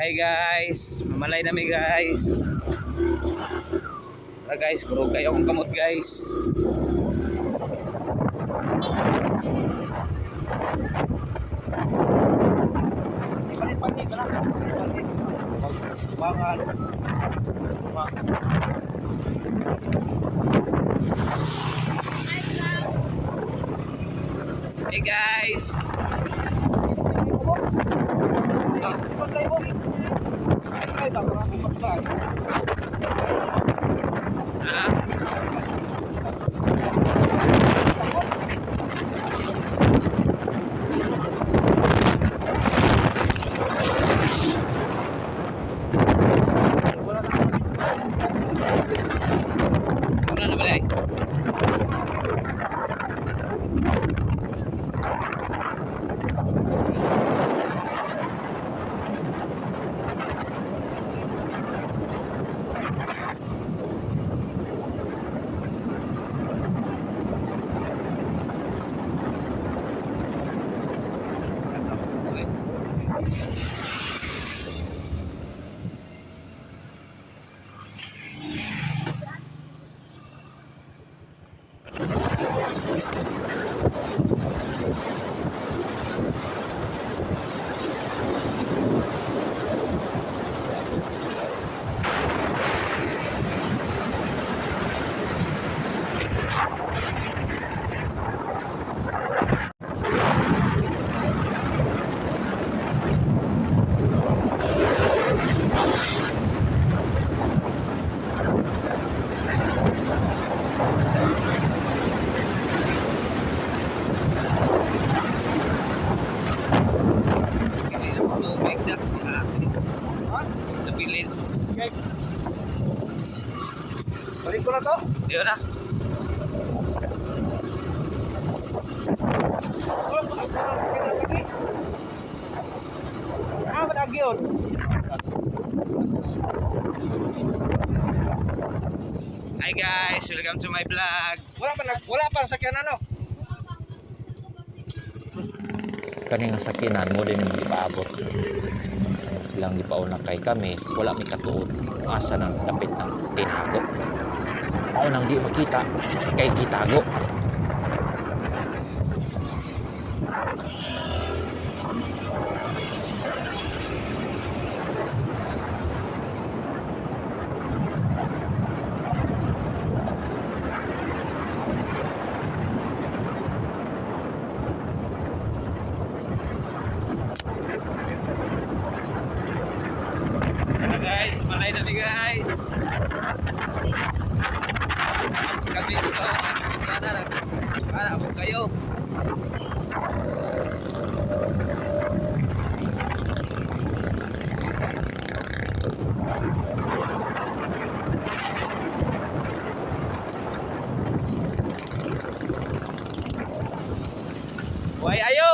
Hi guys, mamalay nami guys. Tara guys, kurog kayo akong kamot guys. Hey guys. Ano na ba dai? Balik ko na to. Yun na. Madagi yun. Hi guys, welcome to my vlog. Wala pa sakyan ano. Kani nga sakinan mo din yung ipaabot silang gipauna kay kami wala may katuod asa nang dapit ng tinago mao nang di makita kay gitago. Guys, mamalay nami guys. Kami dito para ako kayo. Why ayo?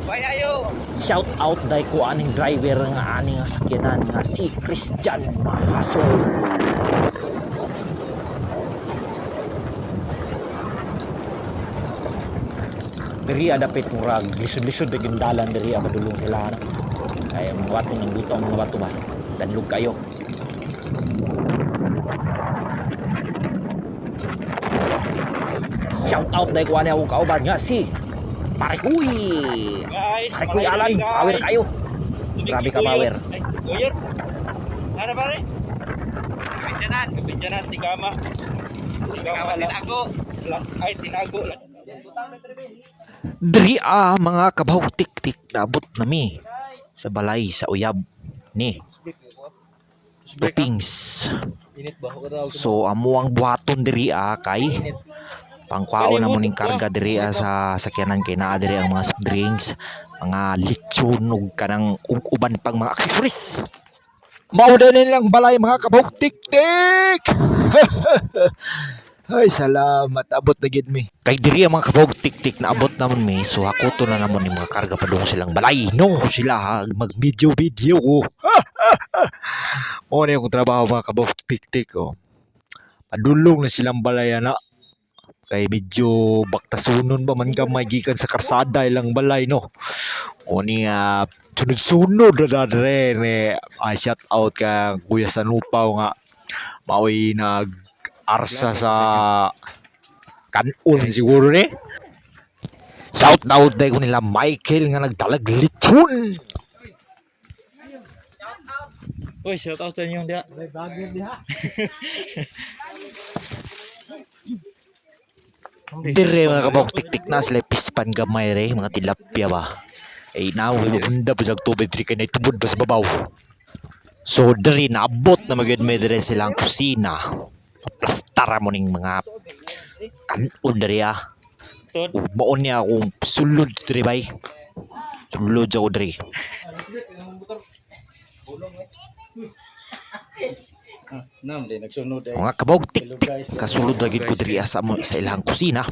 Why ayo? Shout out dai ko aning driver nga aning nga sakyanan nga si Christian Mahasol. Diri adapit murag lisod-lisod daging dalan diri padulong sila ay mga wato ng buto ang mga wato ba danlog kayo. Shout out dai ko ani akong kauban nga si Parikuy. Guys, Parikuy Alan, power kayo. Grabe ka power. Goyer. Ano pare? Kabidyanan. Kabidyanan tigama. Tigama Kawatin lang. ako. Ay tinago lang. Diri mga kabaw tik-tik nabot nami sa balay sa uyab ni Toppings. Init ba ko daw. So amuang buhaton diri kay pangkwao na mo ning karga diri sa sakyanan kay naa diri ang mga soft drinks, mga lechon ug kanang uban pang mga accessories. Mao din lang balay mga kabaw tik-tik. Ay, salamat. Abot na gid mi. Kay diri ang mga kabog tik-tik na abot namon mi. So ako to na namon ni mga karga padung silang balay. No, sila ha, mag-video ko. Mo na yung trabaho mga kabog tik-tik oh. Padulong na silang balay ana. Kay medyo baktasunon ba man gamay gikan sa karsada ilang balay no. O ni sunod-sunod na dre ni shout out ka Kuya Sanupaw nga maoy nag-arsa sa kanon siguro ni. Shout out dai ko nila Michael nga nagdalag lechon. Uy, shout out sa inyo dia. Dire mga kabog tik-tik na sila pispan gamay re mga tilapia ba. Ay now unda pa jag tubig tri kay tubod ba sa babaw. So dire naabot na magud may dire silang kusina. Plastara mo ning mga kanon dire Maon niya akong sulod dire bay. Sulod ako dire. Nam din nagsunod ay. Mga kabog tik-tik kasulod ra gid ko diri sa ilang kusina.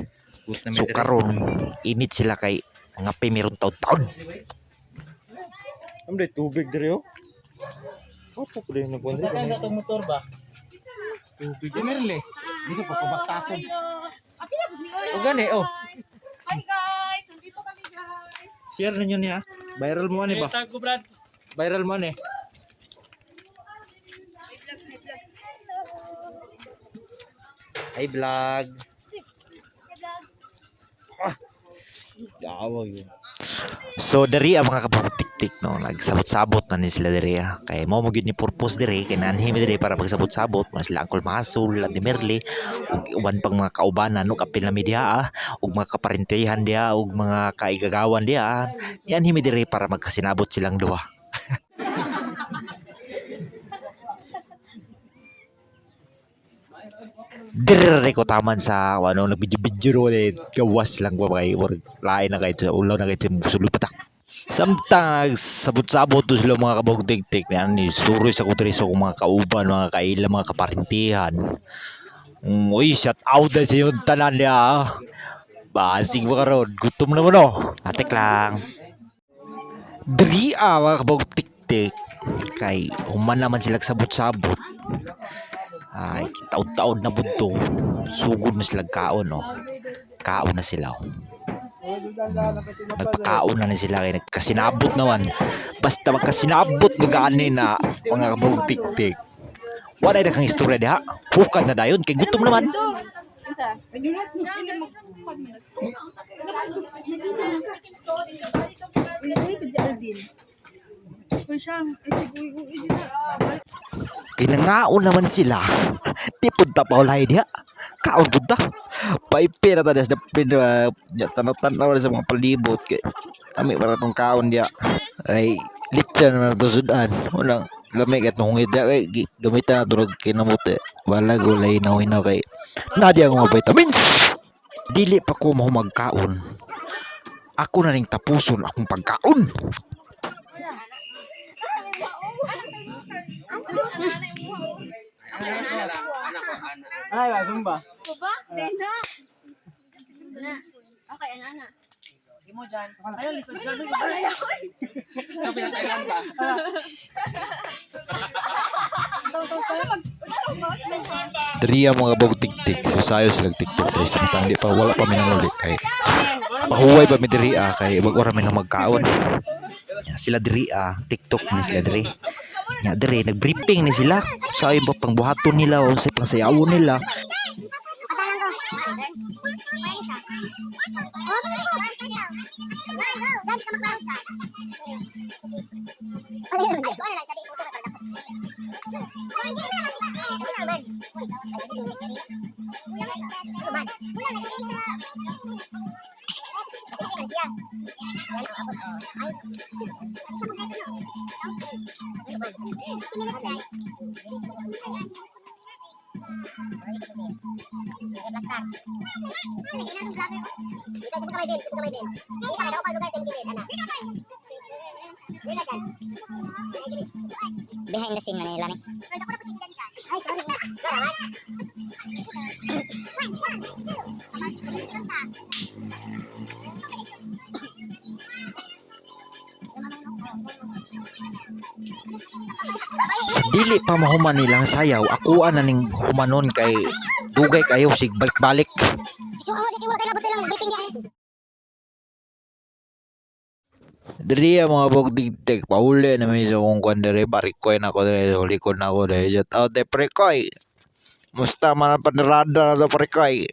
So karon init sila kay mga pimirong taon-taon. Am day tubig diri oh. Apa ko din nagpunta? Saka na itong motor ba? Tubig. Merle. Dito pa pabaktason. O gani oh. Hi guys! Nandito kami guys! Share ninyo niya. Viral mo ani ba? Viral mo ani. Hi vlog. Dawa yun. So diri ang mga kabog tik-tik no nagsabot-sabot na ni sila diri kay mao mo gyud ni purpose diri kay nanhim diri para pagsabot-sabot mo sila Uncle Masul at ni Merle ug uban pang mga kaubanan no kapil na media ug mga kaparentehan dia ug mga kaigagawan dia yan himi diri para magkasinabot silang duha. Dire ko taman sa ano nagbidyo-bidyo ro gawas lang ba kay or lain na kay sa ulaw na kay sulod patak. Samtang sabot-sabot to sila mga kabog tik-tik ni suroy sa kutri sa mga kauban mga kaila mga kaparintihan. Uy shout out na sa yung tanan niya. Basig ba karon gutom na mo no. Atek lang. Diri mga kabog tik-tik kay human naman sila sabot-sabot. Ay, taon-taon na budto. Sugod na sila kaon, no? Kaon na sila. Nagpakaon na sila kaya nagkasinabot naman. Basta magkasinabot magani na mga kabog tik-tik. Wala na kang istorya diha. Hukad na dayon kay gutom naman. Kinangaon naman sila. Di punta pa ulay diha. Kaon punta. Paipe na tadas na tanong-tanaw sa mga palibot kay kami para tong kaon diha. Ay litsa na to sudan. Walang lamig at hungid diha kay gamitan na turog kinamote. Wala gulay na hinaw kay nadi ang mga vitamins. Dili pa ko magkaon. Ako na ring tapuson akong pagkaon. Ay, ba zumba. Baba? Dena! Na. Okay, ana. Imo diyan. Ayo lisod diyan. Diri ang mga bog tik-tik. So sayo sila TikTok dahil samtang di pa wala pa minanguli kay mahuway pa mi diri kay wag ora mi na magkaon. Sila diri TikTok ni sila diri. Nya diri nagbriefing ni sila sa iba pang buhaton nila o sa pangsayawon nila. Behind the scene na nila ni. Sa dili pa mahuman nilang sayaw, ako na ning humanon kay dugay kayo sig balik-balik. abot silang diping niya. Diri mga bugtigtig, pauli na may sa kong kwan diri, parikoy na ako diri, sa likod na ako diri. Shout out de Prekoy. Musta man ang panirada na to Prekoy.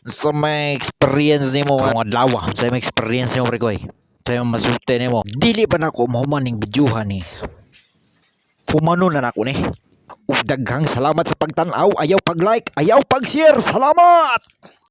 Sa may experience nimo mga adlaw, sa may experience nimo Prekoy. Sa may masulti nimo. Dili pa na ako mahuman ning bidyuhan ni. Pumano na ako ni. Ug daghang salamat sa pagtan-aw, ayaw pag-like, ayaw pag-share. Salamat!